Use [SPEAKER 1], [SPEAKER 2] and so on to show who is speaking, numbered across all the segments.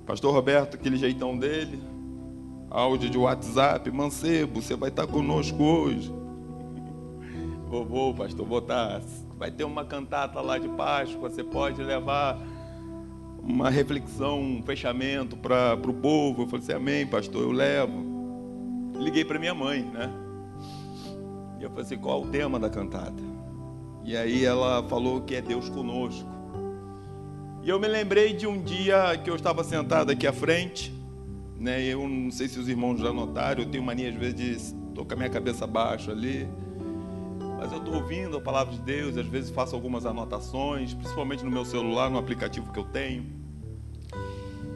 [SPEAKER 1] Pastor Roberto, aquele jeitão dele, áudio de WhatsApp: Mancebo, você vai estar conosco hoje. Vou, pastor, vou estar. Vai ter uma cantata lá de Páscoa, você pode levar uma reflexão, um fechamento para o povo. Eu falei assim: amém, pastor, eu levo. Liguei para minha mãe, né? E eu falei assim: qual é o tema da cantata? E aí ela falou que é Deus conosco. E eu me lembrei de um dia que eu estava sentado aqui à frente, né? Eu não sei se os irmãos já notaram, eu tenho mania às vezes de estou com a minha cabeça baixa ali, mas eu estou ouvindo a palavra de Deus, às vezes faço algumas anotações, principalmente no meu celular, no aplicativo que eu tenho.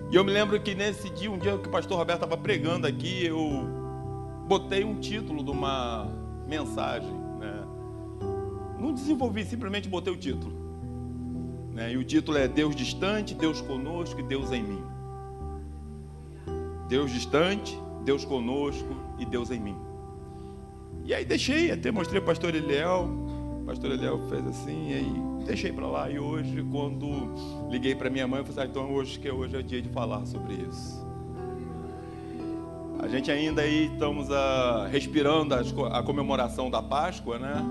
[SPEAKER 1] E eu me lembro que nesse dia, um dia que o pastor Roberto estava pregando aqui, eu botei um título de uma mensagem, né? Não desenvolvi, simplesmente botei o título, né? E o título é Deus distante, Deus conosco e Deus em mim. Deus distante, Deus conosco e Deus em mim. E aí deixei, até mostrei para o pastor Eliel. O pastor Eliel fez assim, e aí deixei para lá. E hoje, quando liguei para minha mãe, eu falei: então hoje é o dia de falar sobre isso. A gente ainda aí estamos respirando a comemoração da Páscoa, né?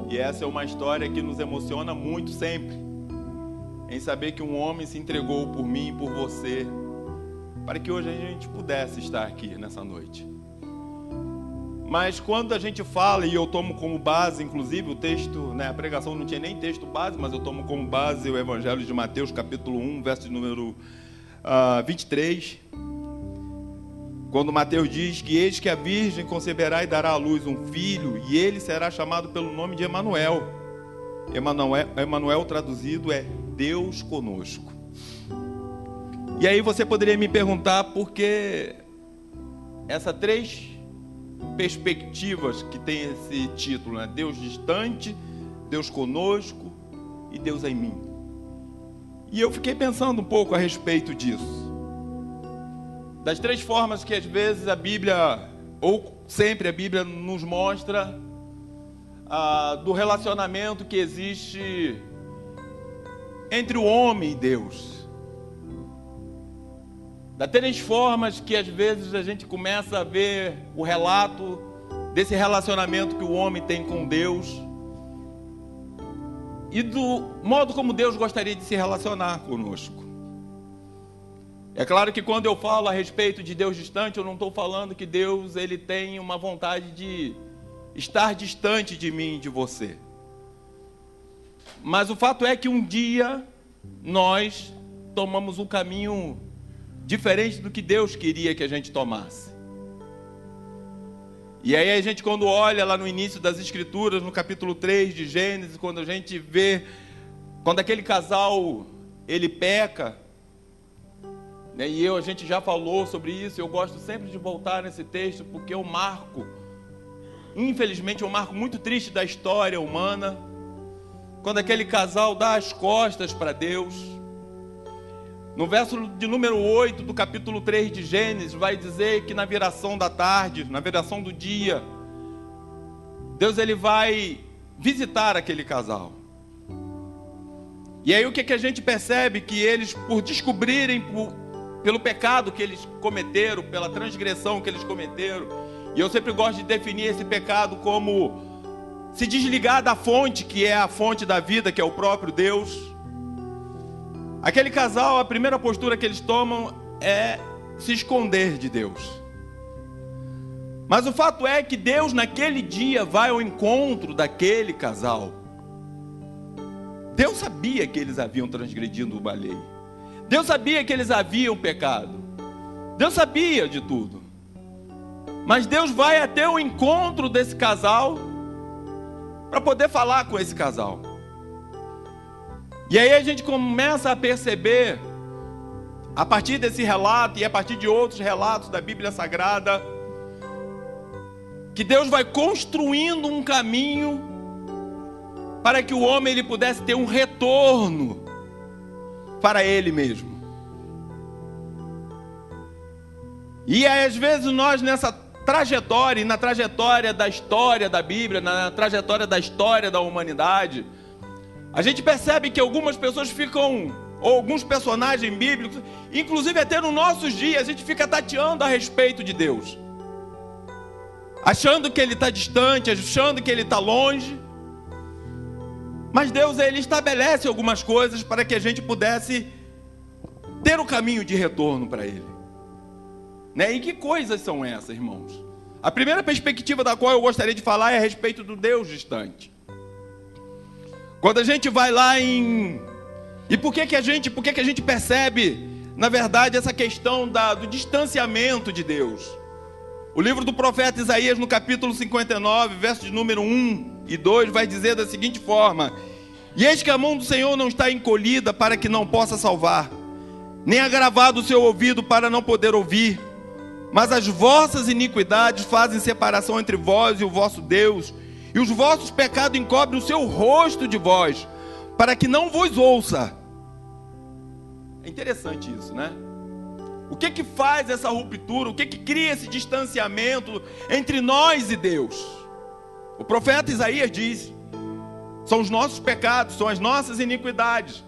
[SPEAKER 1] E essa é uma história que nos emociona muito sempre, em saber que um homem se entregou por mim e por você, para que hoje a gente pudesse estar aqui nessa noite. Mas quando a gente fala, e eu tomo como base, inclusive, o texto, né, a pregação não tinha nem texto base, mas eu tomo como base o Evangelho de Mateus, capítulo 1, verso de número 23, quando Mateus diz que eis que a virgem conceberá e dará à luz um filho, e ele será chamado pelo nome de Emanuel. Emanuel traduzido é Deus conosco. E aí você poderia me perguntar por que essas três perspectivas que tem esse título, né? Deus distante, Deus conosco e Deus em mim. E eu fiquei pensando um pouco a respeito disso. Das três formas que às vezes a Bíblia, ou sempre a Bíblia nos mostra do relacionamento que existe entre o homem e Deus. Das três formas que às vezes a gente começa a ver o relato desse relacionamento que o homem tem com Deus e do modo como Deus gostaria de se relacionar conosco. É claro que quando eu falo a respeito de Deus distante, eu não estou falando que Deus ele tem uma vontade de estar distante de mim e de você. Mas o fato é que um dia nós tomamos um caminho diferente do que Deus queria que a gente tomasse. E aí a gente, quando olha lá no início das Escrituras, no capítulo 3 de Gênesis, quando a gente vê, quando aquele casal, ele peca, né, e a gente já falou sobre isso, eu gosto sempre de voltar nesse texto, porque é um marco, infelizmente é um marco muito triste da história humana, quando aquele casal dá as costas para Deus. No verso de número 8 do capítulo 3 de Gênesis, vai dizer que na viração da tarde, na viração do dia, Deus ele vai visitar aquele casal. E aí o que a gente percebe? Que eles, por descobrirem, pelo pecado que eles cometeram, pela transgressão que eles cometeram, e eu sempre gosto de definir esse pecado como se desligar da fonte, que é a fonte da vida, que é o próprio Deus. Aquele casal, a primeira postura que eles tomam é se esconder de Deus. Mas o fato é que Deus naquele dia vai ao encontro daquele casal. Deus sabia que eles haviam transgredido a lei. Deus sabia que eles haviam pecado. Deus sabia de tudo. Mas Deus vai até o encontro desse casal para poder falar com esse casal. E aí a gente começa a perceber, a partir desse relato e a partir de outros relatos da Bíblia Sagrada, que Deus vai construindo um caminho para que o homem ele pudesse ter um retorno para ele mesmo. E aí, às vezes nós nessa trajetória, e na trajetória da história da Bíblia, na trajetória da história da humanidade, a gente percebe que algumas pessoas ficam ou alguns personagens bíblicos, inclusive até nos nossos dias, a gente fica tateando a respeito de Deus, achando que Ele está distante, achando que Ele está longe. Mas Deus, Ele estabelece algumas coisas para que a gente pudesse ter o caminho de retorno para Ele, né? E que coisas são essas, irmãos? A primeira perspectiva da qual eu gostaria de falar é a respeito do Deus distante. Quando a gente vai lá em... E por que a gente percebe, na verdade, essa questão do distanciamento de Deus? O livro do profeta Isaías, no capítulo 59, versos de número 1 e 2, vai dizer da seguinte forma: E eis que a mão do Senhor não está encolhida para que não possa salvar, nem agravado o seu ouvido para não poder ouvir, mas as vossas iniquidades fazem separação entre vós e o vosso Deus, e os vossos pecados encobrem o seu rosto de vós, para que não vos ouça. É interessante isso, né? O que faz essa ruptura? O que cria esse distanciamento entre nós e Deus? O profeta Isaías diz: são os nossos pecados, são as nossas iniquidades.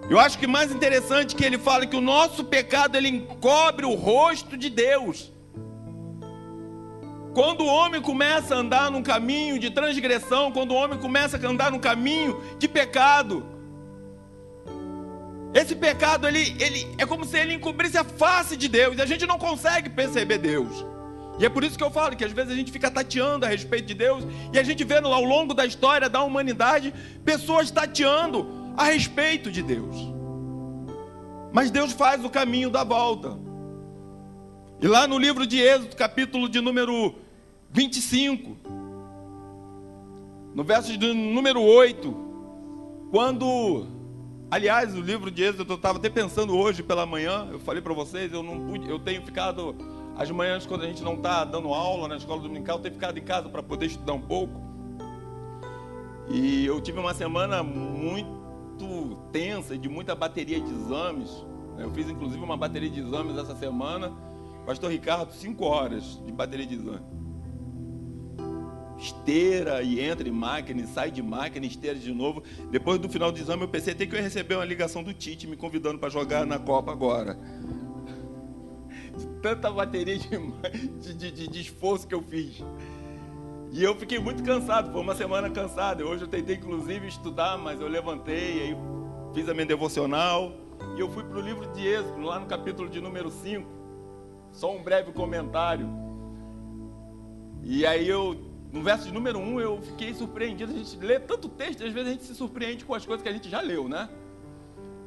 [SPEAKER 1] Eu acho que mais interessante que ele fala que o nosso pecado, ele encobre o rosto de Deus. Quando o homem começa a andar num caminho de transgressão, quando o homem começa a andar num caminho de pecado, esse pecado, ele é como se ele encobrisse a face de Deus, e a gente não consegue perceber Deus. E é por isso que eu falo que às vezes a gente fica tateando a respeito de Deus, e a gente vê ao longo da história da humanidade, pessoas tateando a respeito de Deus. Mas Deus faz o caminho da volta. E lá no livro de Êxodo, capítulo de número 25, no verso de número 8, quando... Aliás, o livro de Êxodo, eu estava até pensando hoje pela manhã, eu falei para vocês, eu tenho ficado, as manhãs quando a gente não está dando aula na escola dominical, eu tenho ficado em casa para poder estudar um pouco. E eu tive uma semana muito tensa, de muita bateria de exames. Eu fiz inclusive uma bateria de exames essa semana, pastor Ricardo, 5 horas de bateria de exame. Esteira, e entra em máquina, e sai de máquina, esteira de novo. Depois do final do exame eu pensei até que eu ia receber uma ligação do Tite me convidando para jogar na Copa agora. De tanta bateria de esforço que eu fiz. E eu fiquei muito cansado, foi uma semana cansada. Hoje eu tentei inclusive estudar, mas eu levantei, aí fiz a minha devocional, e eu fui para o livro de Êxodo, lá no capítulo de número 5. Só um breve comentário. E aí no verso de número 1, eu fiquei surpreendido. A gente lê tanto texto, às vezes a gente se surpreende com as coisas que a gente já leu, né?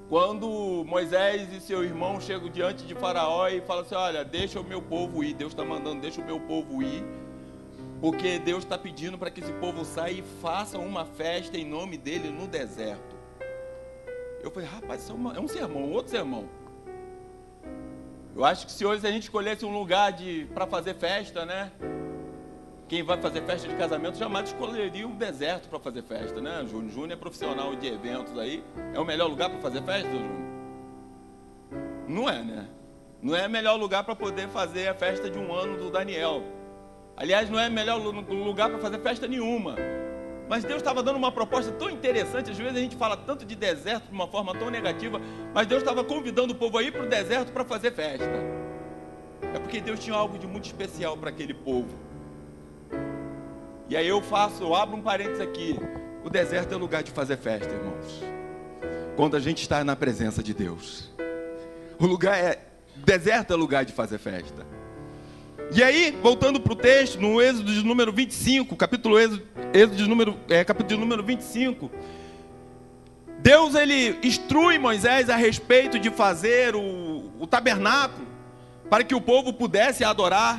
[SPEAKER 1] Quando Moisés e seu irmão chegam diante de Faraó e falam assim: olha, deixa o meu povo ir. Deus está mandando, deixa o meu povo ir, porque Deus está pedindo para que esse povo saia e faça uma festa em nome dele no deserto. Eu falei: rapaz, isso é um sermão, outro sermão. Eu acho que se hoje a gente escolhesse um lugar para fazer festa, né? Quem vai fazer festa de casamento jamais escolheria um deserto para fazer festa, né, Júnior? Júnior é profissional de eventos aí. É o melhor lugar para fazer festa, Júnior? Não é, né? Não é o melhor lugar para poder fazer a festa de 1 ano do Daniel. Aliás, não é o melhor lugar para fazer festa nenhuma. Mas Deus estava dando uma proposta tão interessante. Às vezes a gente fala tanto de deserto de uma forma tão negativa, mas Deus estava convidando o povo a ir para o deserto para fazer festa. É porque Deus tinha algo de muito especial para aquele povo. E aí eu abro um parênteses aqui. O deserto é lugar de fazer festa, irmãos. Quando a gente está na presença de Deus. Deserto é lugar de fazer festa. E aí, voltando para o texto, no Êxodo de número 25, capítulo de número 25, Deus, ele instrui Moisés a respeito de fazer o tabernáculo, para que o povo pudesse adorar.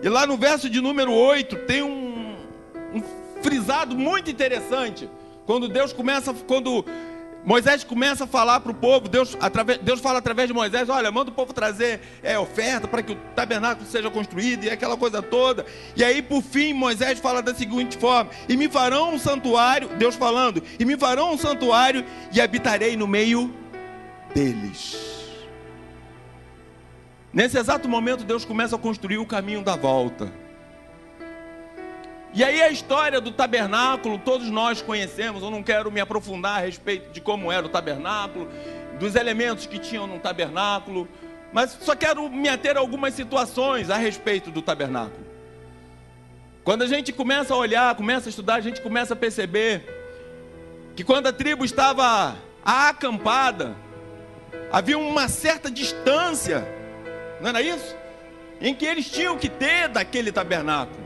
[SPEAKER 1] E lá no verso de número 8, tem um frisado muito interessante, quando Moisés começa a falar para o povo, Deus fala através de Moisés: olha, manda o povo trazer oferta para que o tabernáculo seja construído, e aquela coisa toda. E aí por fim Moisés fala da seguinte forma: e me farão um santuário, Deus falando, e me farão um santuário, e habitarei no meio deles. Nesse exato momento Deus começa a construir o caminho da volta. E aí a história do tabernáculo, todos nós conhecemos. Eu não quero me aprofundar a respeito de como era o tabernáculo, dos elementos que tinham no tabernáculo, mas só quero me ater a algumas situações a respeito do tabernáculo. Quando a gente começa a olhar, começa a estudar, a gente começa a perceber que quando a tribo estava acampada, havia uma certa distância, não era isso? Em que eles tinham que ter daquele tabernáculo.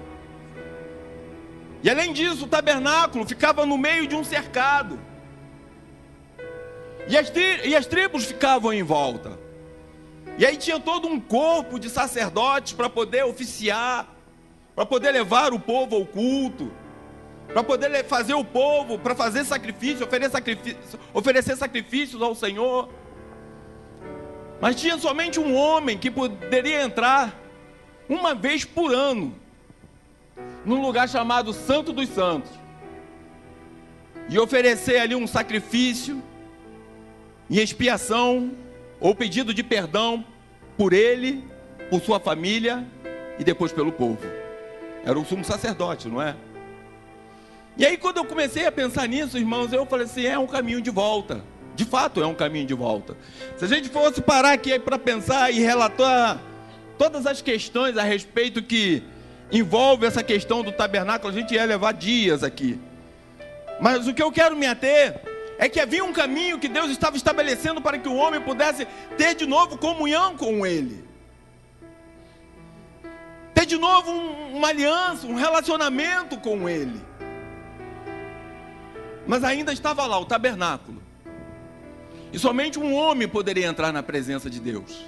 [SPEAKER 1] E além disso, o tabernáculo ficava no meio de um cercado. E as tribos ficavam em volta. E aí tinha todo um corpo de sacerdotes para poder oficiar, para poder levar o povo ao culto, para poder fazer o povo, para fazer sacrifício, oferecer sacrifícios ao Senhor. Mas tinha somente um homem que poderia entrar uma vez por ano, num lugar chamado Santo dos Santos, e oferecer ali um sacrifício em expiação ou pedido de perdão por ele, por sua família e depois pelo povo. Era o sumo sacerdote, não é? E aí quando eu comecei a pensar nisso, irmãos, eu falei assim, é um caminho de volta. De fato é um caminho de volta. Se a gente fosse parar aqui para pensar e relatar todas as questões a respeito que envolve essa questão do tabernáculo, a gente ia levar dias aqui. Mas o que eu quero me ater é que havia um caminho que Deus estava estabelecendo para que o homem pudesse ter de novo comunhão com Ele. Ter de novo uma aliança, um relacionamento com Ele. Mas ainda estava lá o tabernáculo. E somente um homem poderia entrar na presença de Deus.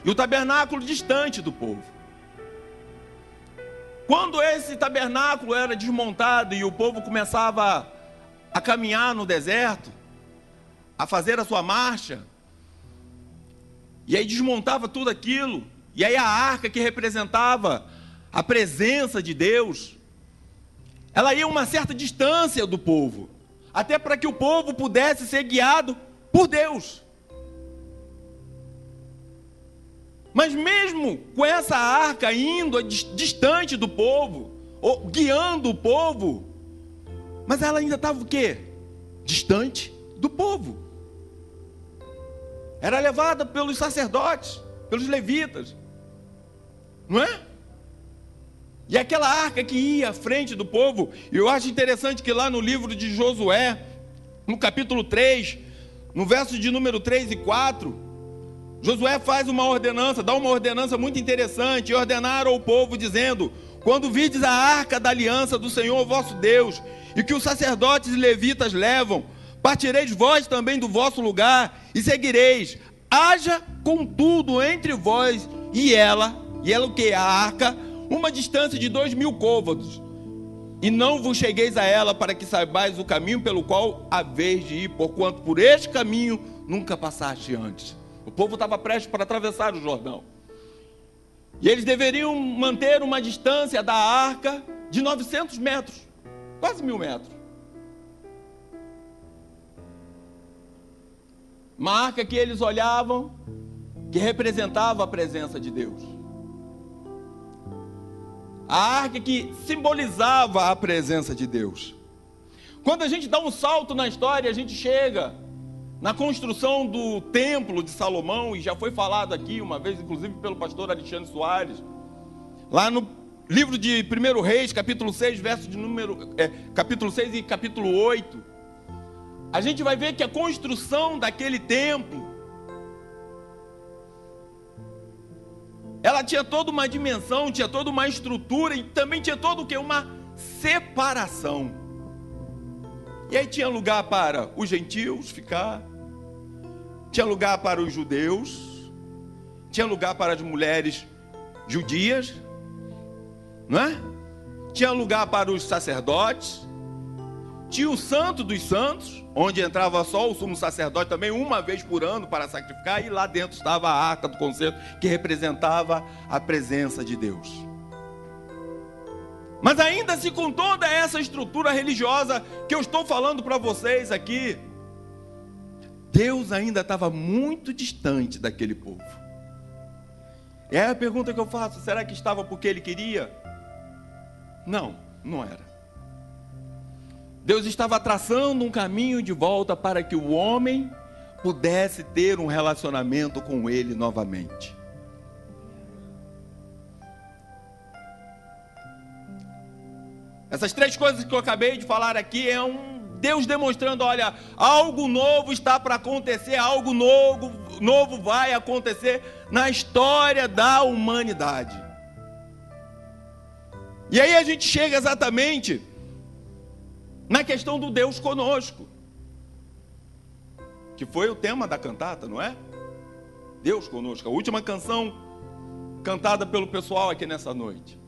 [SPEAKER 1] E o tabernáculo distante do povo. Quando esse tabernáculo era desmontado e o povo começava a caminhar no deserto, a fazer a sua marcha, e aí desmontava tudo aquilo, e aí a arca que representava a presença de Deus, ela ia a uma certa distância do povo, até para que o povo pudesse ser guiado por Deus. Mas mesmo com essa arca indo distante do povo, ou guiando o povo, mas ela ainda estava o quê? Distante do povo. Era levada pelos sacerdotes, pelos levitas, não é? E aquela arca que ia à frente do povo, eu acho interessante que lá no livro de Josué, no capítulo 3, no verso de número 3 e 4, Josué faz uma ordenança, dá uma ordenança muito interessante, e ordenaram ao povo dizendo, quando virdes a arca da aliança do Senhor vosso Deus, e que os sacerdotes e levitas levam, partireis vós também do vosso lugar, e seguireis, haja contudo entre vós e ela o que? A arca, uma distância de 2.000 côvados, e não vos chegueis a ela, para que saibais o caminho pelo qual haveis de ir, porquanto por este caminho nunca passaste antes. O povo estava prestes para atravessar o Jordão. E eles deveriam manter uma distância da arca de 900 metros. Quase 1.000 metros. Uma arca que eles olhavam, que representava a presença de Deus. A arca que simbolizava a presença de Deus. Quando a gente dá um salto na história, a gente chega na construção do templo de Salomão, e já foi falado aqui uma vez, inclusive pelo pastor Alexandre Soares, lá no livro de 1 Reis, capítulo 6, capítulo 6 e capítulo 8, a gente vai ver que a construção daquele templo, ela tinha toda uma dimensão, tinha toda uma estrutura, e também tinha todo o que? Uma separação. E aí tinha lugar para os gentios ficar, tinha lugar para os judeus, tinha lugar para as mulheres judias, não é? Tinha lugar para os sacerdotes, tinha o Santo dos Santos, onde entrava só o sumo sacerdote também uma vez por ano para sacrificar, e lá dentro estava a arca do concerto, que representava a presença de Deus. Mas ainda assim, com toda essa estrutura religiosa que eu estou falando para vocês aqui, Deus ainda estava muito distante daquele povo. E aí a pergunta que eu faço, será que estava porque Ele queria? Não, não era. Deus estava traçando um caminho de volta para que o homem pudesse ter um relacionamento com Ele novamente. Essas três coisas que eu acabei de falar aqui é Deus demonstrando, olha, algo novo está para acontecer, algo novo vai acontecer na história da humanidade. E aí a gente chega exatamente na questão do Deus conosco, que foi o tema da cantata, não é? Deus conosco, a última canção cantada pelo pessoal aqui nessa noite.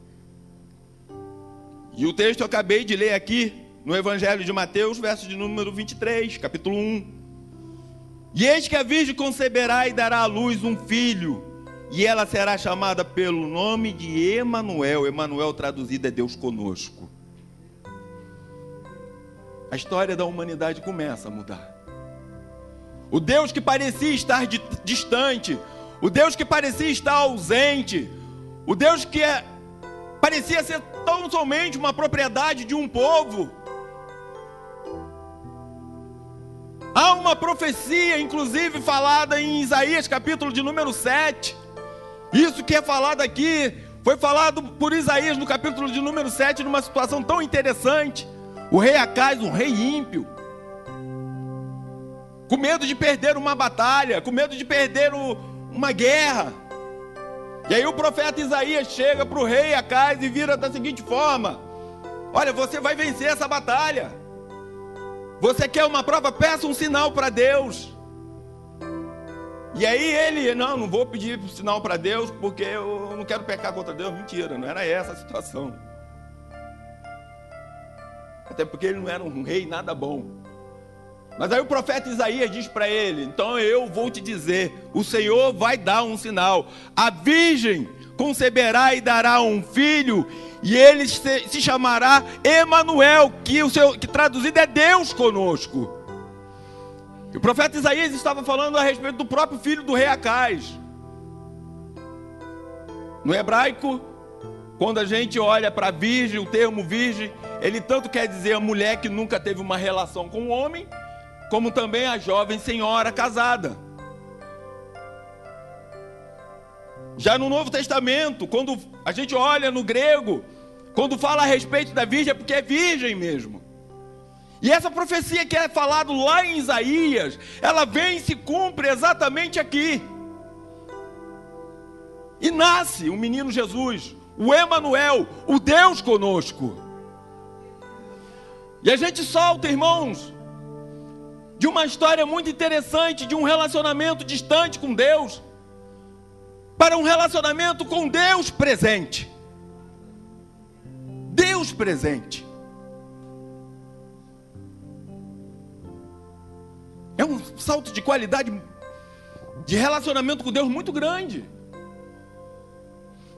[SPEAKER 1] E o texto eu acabei de ler aqui no Evangelho de Mateus, verso de número 23, capítulo 1. E eis que a virgem conceberá e dará à luz um filho, e ela será chamada pelo nome de Emanuel. Emanuel traduzido é Deus conosco. A história da humanidade começa a mudar. O Deus que parecia estar distante, o Deus que parecia estar ausente, o Deus que parecia ser tão somente uma propriedade de um povo. Há uma profecia, inclusive, falada em Isaías, capítulo de número 7. Isso que é falado aqui, foi falado por Isaías no capítulo de número 7, numa situação tão interessante. O rei Acais, um rei ímpio, com medo de perder uma batalha, com medo de perder uma guerra. E aí o profeta Isaías chega para o rei Acais e vira da seguinte forma: olha, você vai vencer essa batalha. Você quer uma prova? Peça um sinal para Deus. E aí ele, não vou pedir sinal para Deus, porque eu não quero pecar contra Deus. Mentira, não era essa a situação. Até porque ele não era um rei nada bom. Mas aí o profeta Isaías diz para ele: então eu vou te dizer, o Senhor vai dar um sinal. A virgem conceberá e dará um filho, e ele se chamará Emanuel, que traduzido é Deus conosco. E o profeta Isaías estava falando a respeito do próprio filho do rei Acais. No hebraico, quando a gente olha para virgem, o termo virgem, ele tanto quer dizer a mulher que nunca teve uma relação com o homem, como também a jovem senhora casada. Já no Novo Testamento, quando a gente olha no grego, quando fala a respeito da virgem, é porque é virgem mesmo. E essa profecia que é falada lá em Isaías, ela vem e se cumpre exatamente aqui. E nasce o menino Jesus, o Emanuel, o Deus conosco. E a gente solta, irmãos, de uma história muito interessante, de um relacionamento distante com Deus, para um relacionamento com Deus presente. Deus presente. É um salto de qualidade de relacionamento com Deus muito grande.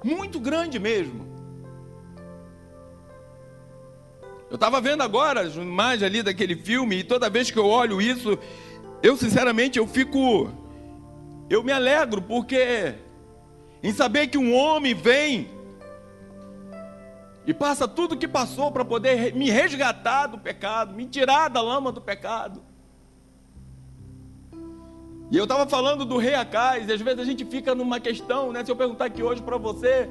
[SPEAKER 1] Muito grande mesmo. Eu estava vendo agora as imagens ali daquele filme, e toda vez que eu olho isso, eu sinceramente eu me alegro, porque em saber que um homem vem e passa tudo o que passou para poder me resgatar do pecado, me tirar da lama do pecado. E eu estava falando do rei Acais, e às vezes a gente fica numa questão, né? Se eu perguntar aqui hoje para você,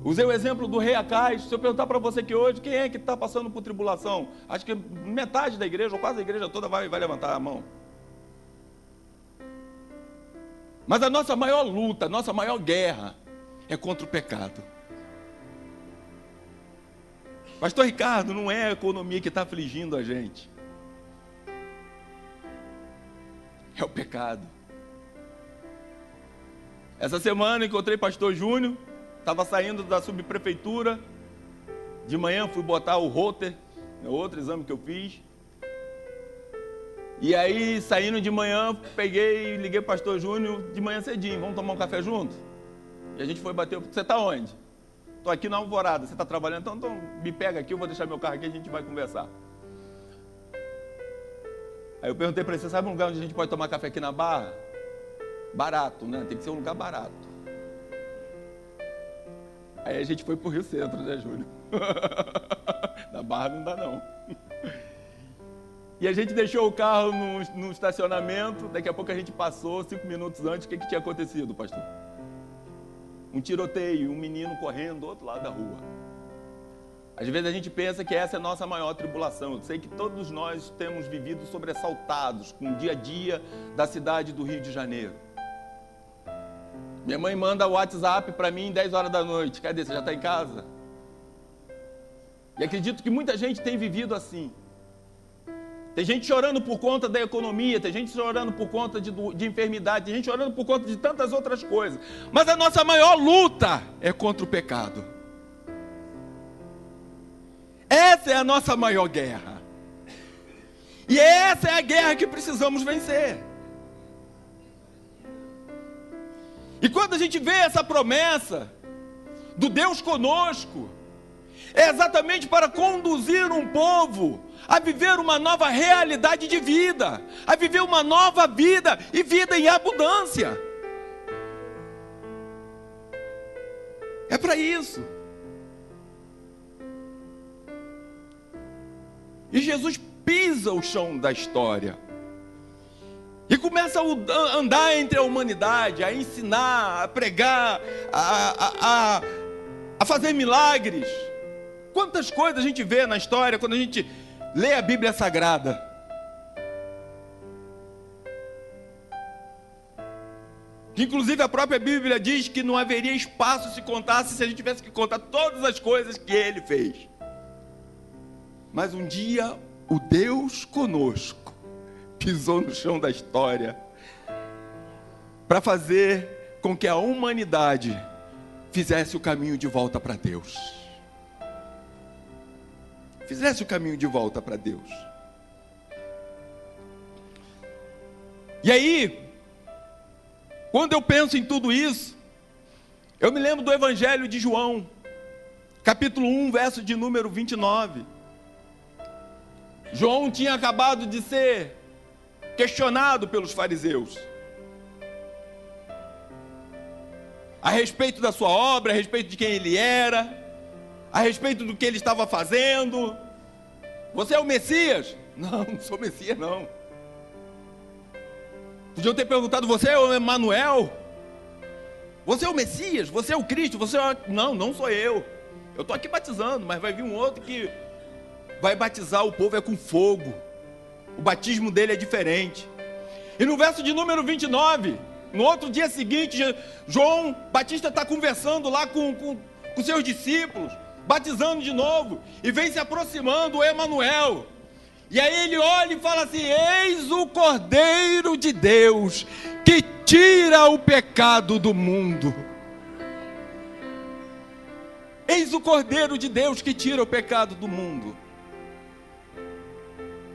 [SPEAKER 1] usei o exemplo do rei Acais, se eu perguntar para você aqui hoje, quem é que está passando por tribulação? Acho que metade da igreja, ou quase a igreja toda, vai levantar a mão. Mas a nossa maior luta, a nossa maior guerra é contra o pecado. Pastor Ricardo, não é a economia que está afligindo a gente. É o pecado. Essa semana encontrei pastor Júnior, estava saindo da subprefeitura. De manhã fui botar o Roter, outro exame que eu fiz. E aí, saindo de manhã, peguei e liguei para o pastor Júnior de manhã cedinho. Vamos tomar um café junto? E a gente foi bater. Você está onde? Estou aqui na Alvorada. Você está trabalhando? Então me pega aqui, eu vou deixar meu carro aqui e a gente vai conversar. Aí eu perguntei para ele: você sabe um lugar onde a gente pode tomar café aqui na Barra? Barato, né? Tem que ser um lugar barato. Aí a gente foi para o Rio Centro, né, Júnior? Na Barra não dá não. E a gente deixou o carro no estacionamento, daqui a pouco a gente passou, 5 minutos antes, o que tinha acontecido, pastor? Um tiroteio, um menino correndo do outro lado da rua. Às vezes a gente pensa que essa é a nossa maior tribulação. Eu sei que todos nós temos vivido sobressaltados com o dia a dia da cidade do Rio de Janeiro. Minha mãe manda o WhatsApp para mim 10 horas da noite. Cadê? Você já está em casa? E acredito que muita gente tem vivido assim. Tem gente chorando por conta da economia, tem gente chorando por conta de enfermidade, tem gente chorando por conta de tantas outras coisas. Mas a nossa maior luta é contra o pecado. Essa é a nossa maior guerra. E essa é a guerra que precisamos vencer. E quando a gente vê essa promessa do Deus conosco, é exatamente para conduzir um povo a viver uma nova realidade de vida, a viver uma nova vida e vida em abundância. É para isso. E Jesus pisa o chão da história e começa a andar entre a humanidade, a ensinar, a pregar, a fazer milagres. Quantas coisas a gente vê na história quando a gente lê a Bíblia Sagrada. Que inclusive a própria Bíblia diz que não haveria espaço se contasse, se a gente tivesse que contar todas as coisas que ele fez. Mas um dia o Deus conosco pisou no chão da história para fazer com que a humanidade fizesse o caminho de volta para Deus. Fizesse o caminho de volta para Deus. E aí, quando eu penso em tudo isso, eu me lembro do Evangelho de João, capítulo 1, verso de número 29. João tinha acabado de ser questionado pelos fariseus a respeito da sua obra, a respeito de quem ele era, a respeito do que ele estava fazendo. Você é o Messias? Não, não sou Messias não. Podiam ter perguntado, você é o Emanuel? Você é o Messias? Você é o Cristo? Você é... Não, não sou eu. Eu estou aqui batizando, mas vai vir um outro que vai batizar o povo com fogo. O batismo dele é diferente. E no verso de número 29, no outro dia seguinte, João Batista está conversando lá com seus discípulos, batizando de novo, e vem se aproximando o Emanuel. E aí ele olha e fala assim: eis o Cordeiro de Deus, que tira o pecado do mundo. Eis o Cordeiro de Deus que tira o pecado do mundo.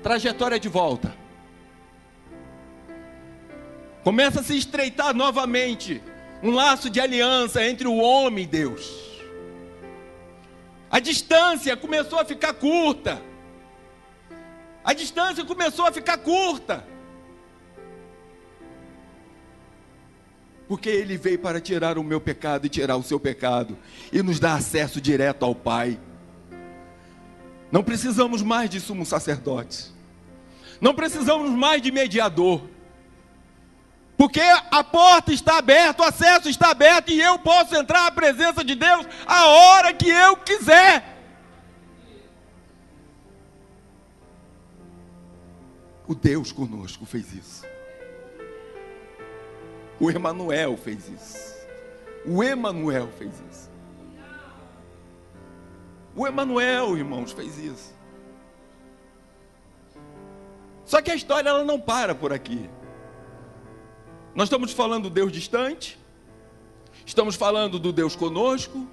[SPEAKER 1] Trajetória de volta. Começa a se estreitar novamente um laço de aliança entre o homem e Deus. A distância começou a ficar curta. A distância começou a ficar curta. Porque ele veio para tirar o meu pecado e tirar o seu pecado e nos dar acesso direto ao Pai. Não precisamos mais de sumo sacerdote. Não precisamos mais de mediador. Porque a porta está aberta, o acesso está aberto e eu posso entrar na presença de Deus a hora que eu quiser. O Deus conosco fez isso. O Emanuel fez isso. O Emanuel fez isso. O Emanuel, irmãos, fez isso. Só que a história ela não para por aqui. Nós estamos falando do Deus distante, estamos falando do Deus conosco,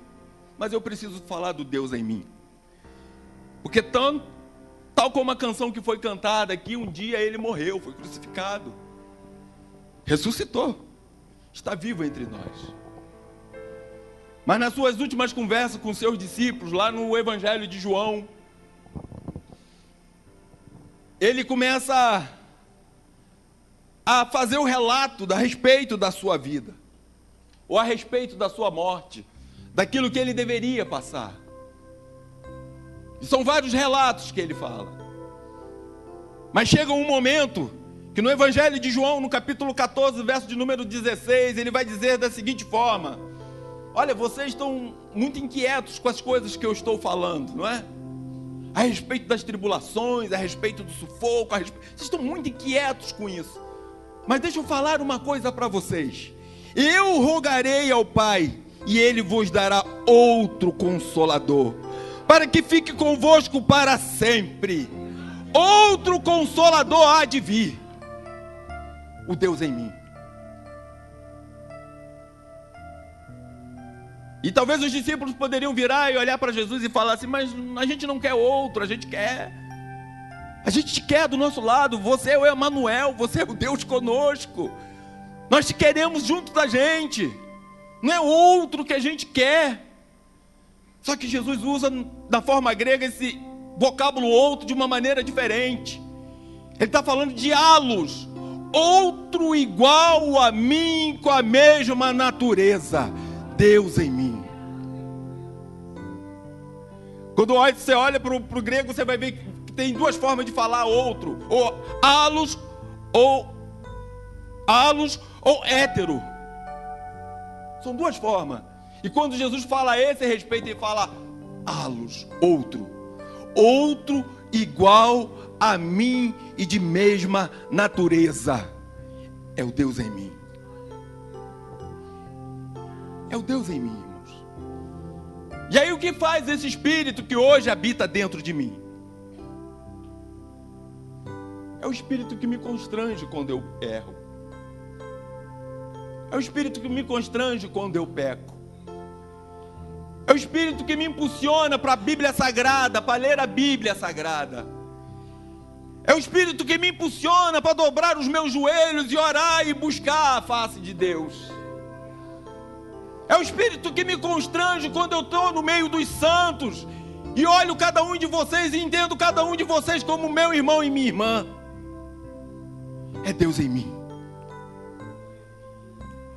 [SPEAKER 1] mas eu preciso falar do Deus em mim. Porque tal como a canção que foi cantada aqui, um dia ele morreu, foi crucificado, ressuscitou, está vivo entre nós. Mas nas suas últimas conversas com seus discípulos, lá no Evangelho de João, ele começa a fazer o relato a respeito da sua vida, ou a respeito da sua morte, daquilo que ele deveria passar. E são vários relatos que ele fala. Mas chega um momento que no Evangelho de João, no capítulo 14, verso de número 16, ele vai dizer da seguinte forma: olha, vocês estão muito inquietos com as coisas que eu estou falando, não é? A respeito das tribulações, a respeito do sufoco, vocês estão muito inquietos com isso. Mas deixa eu falar uma coisa para vocês. Eu rogarei ao Pai, e Ele vos dará outro Consolador, para que fique convosco para sempre. Outro Consolador há de vir, o Deus em mim. E talvez os discípulos poderiam virar e olhar para Jesus e falar assim: mas a gente não quer outro, a gente te quer do nosso lado, você é o Emanuel, você é o Deus conosco, nós te queremos junto da gente, não é outro que a gente quer. Só que Jesus usa na forma grega esse vocábulo outro de uma maneira diferente. Ele está falando de halos, outro igual a mim, com a mesma natureza, Deus em mim. Quando você olha para o grego, você vai ver que tem duas formas de falar outro: ou halos ou hétero. São duas formas. E quando Jesus fala a esse respeito, ele fala halos, outro igual a mim e de mesma natureza. É o Deus em mim. É o Deus em mim, irmãos. E aí o que faz esse Espírito que hoje habita dentro de mim? É o Espírito que me constrange quando eu erro. É o Espírito que me constrange quando eu peco. É o Espírito que me impulsiona para a Bíblia Sagrada, para ler a Bíblia Sagrada. É o Espírito que me impulsiona para dobrar os meus joelhos e orar e buscar a face de Deus. É o Espírito que me constrange quando eu estou no meio dos santos e olho cada um de vocês e entendo cada um de vocês como meu irmão e minha irmã. É Deus em mim.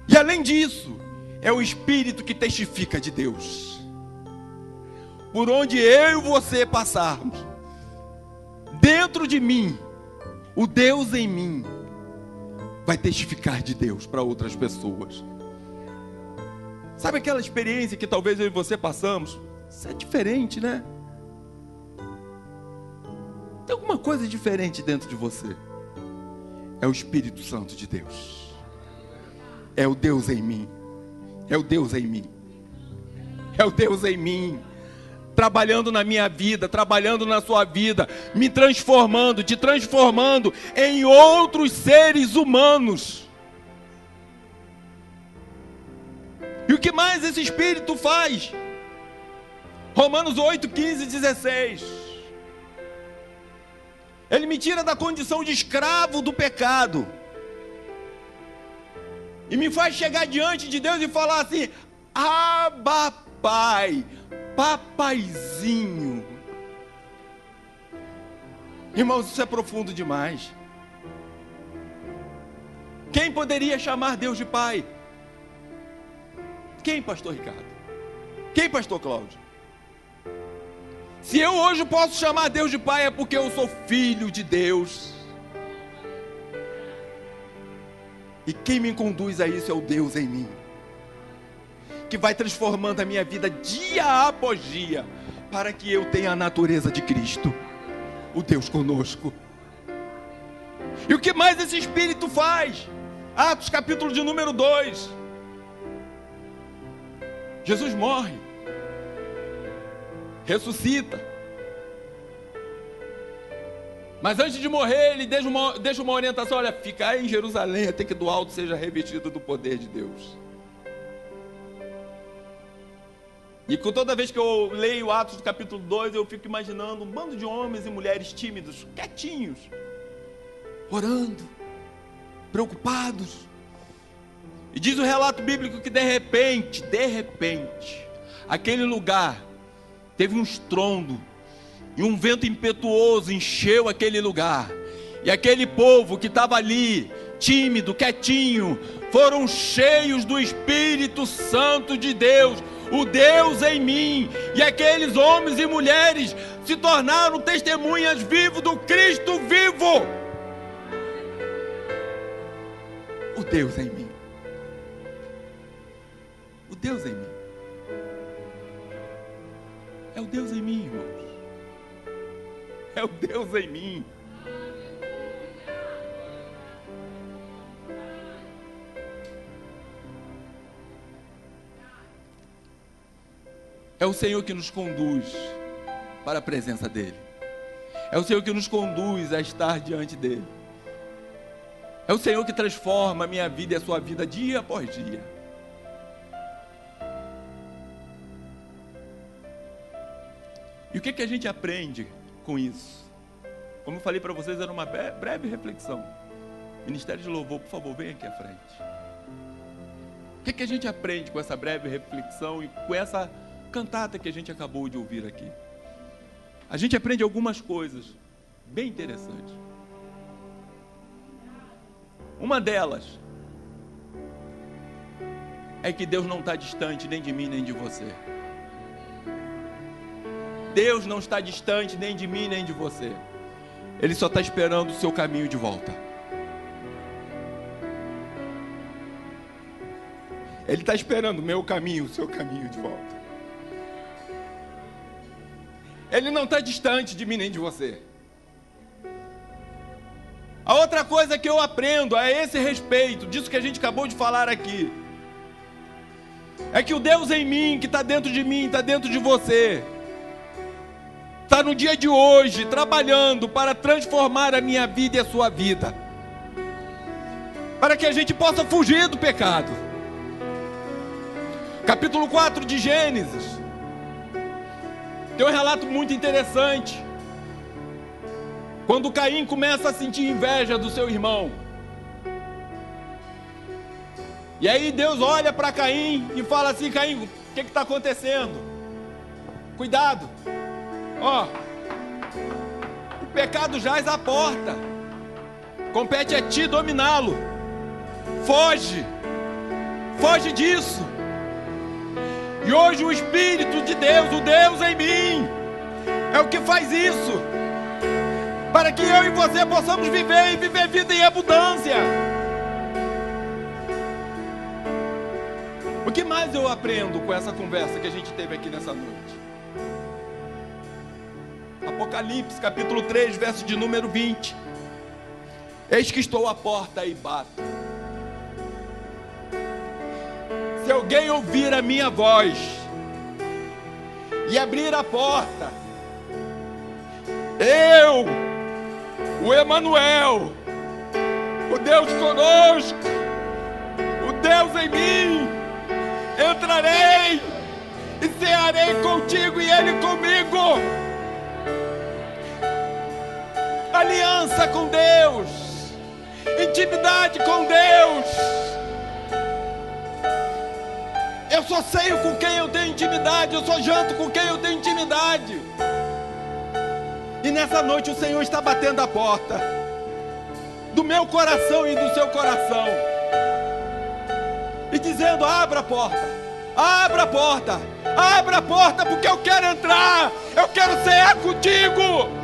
[SPEAKER 1] E além disso, é o Espírito que testifica de Deus. Por onde eu e você passarmos, dentro de mim, o Deus em mim vai testificar de Deus para outras pessoas. Sabe aquela experiência que talvez eu e você passamos? Isso é diferente, né? Tem alguma coisa diferente dentro de você. É o Espírito Santo de Deus. É o Deus em mim. É o Deus em mim. É o Deus em mim. Trabalhando na minha vida, trabalhando na sua vida, me transformando, te transformando em outros seres humanos. E o que mais esse Espírito faz? Romanos 8, 15 e 16. Ele me tira da condição de escravo do pecado e me faz chegar diante de Deus e falar assim: Abba, Pai, papaizinho. Irmãos, isso é profundo demais. Quem poderia chamar Deus de Pai? Quem, pastor Ricardo? Quem, pastor Cláudio? Se eu hoje posso chamar Deus de Pai, é porque eu sou filho de Deus. E quem me conduz a isso é o Deus em mim, que vai transformando a minha vida dia após dia, para que eu tenha a natureza de Cristo, o Deus conosco. E o que mais esse Espírito faz? Atos capítulo de número 2. Jesus morre, ressuscita, mas antes de morrer ele deixa uma orientação: olha, ficar em Jerusalém até que do alto seja revestido do poder de Deus. E toda vez que eu leio Atos do capítulo 2, eu fico imaginando um bando de homens e mulheres tímidos, quietinhos, orando, preocupados. E diz o relato bíblico que de repente, aquele lugar teve um estrondo, e um vento impetuoso encheu aquele lugar, e aquele povo que estava ali, tímido, quietinho, foram cheios do Espírito Santo de Deus. o Deus em mim. E aqueles homens e mulheres se tornaram testemunhas vivas do Cristo vivo. O Deus em mim. O Deus em mim. É o Deus em mim, irmãos. É o Deus em mim. É o Senhor que nos conduz para a presença dEle. É o Senhor que nos conduz a estar diante dEle. É o Senhor que transforma a minha vida e a sua vida dia após dia. E o que a gente aprende com isso? Como eu falei para vocês, era uma breve reflexão. Ministério de Louvor, por favor, vem aqui à frente. O que a gente aprende com essa breve reflexão e com essa cantata que a gente acabou de ouvir aqui? A gente aprende algumas coisas bem interessantes. Uma delas é que Deus não está distante nem de mim nem de você. Deus não está distante nem de mim nem de você. Ele só está esperando o seu caminho de volta. Ele está esperando o meu caminho, o seu caminho de volta. Ele não está distante de mim nem de você. A outra coisa que eu aprendo a esse respeito, disso que a gente acabou de falar aqui, é que o Deus em mim, que está dentro de mim, está dentro de você, está no dia de hoje, trabalhando para transformar a minha vida e a sua vida, para que a gente possa fugir do pecado. Capítulo 4 de Gênesis, tem um relato muito interessante, quando Caim começa a sentir inveja do seu irmão. E aí Deus olha para Caim e fala assim: Caim, o que está acontecendo? Cuidado, ó, o pecado jaz à porta, compete a ti dominá-lo. Foge disso. E hoje o Espírito de Deus, o Deus em mim, é o que faz isso, para que eu e você possamos viver e viver vida em abundância. O que mais eu aprendo com essa conversa que a gente teve aqui nessa noite? Apocalipse, capítulo 3, verso de número 20. Eis que estou à porta e bato. Se alguém ouvir a minha voz e abrir a porta, eu, o Emanuel, o Deus conosco, o Deus em mim, entrarei e cearei contigo e ele comigo. Aliança com Deus, intimidade com Deus. Eu só ceio com quem eu tenho intimidade, eu só janto com quem eu tenho intimidade. E nessa noite o Senhor está batendo a porta do meu coração e do seu coração, e dizendo: abra a porta, abra a porta, abra a porta, porque eu quero entrar, eu quero cear contigo.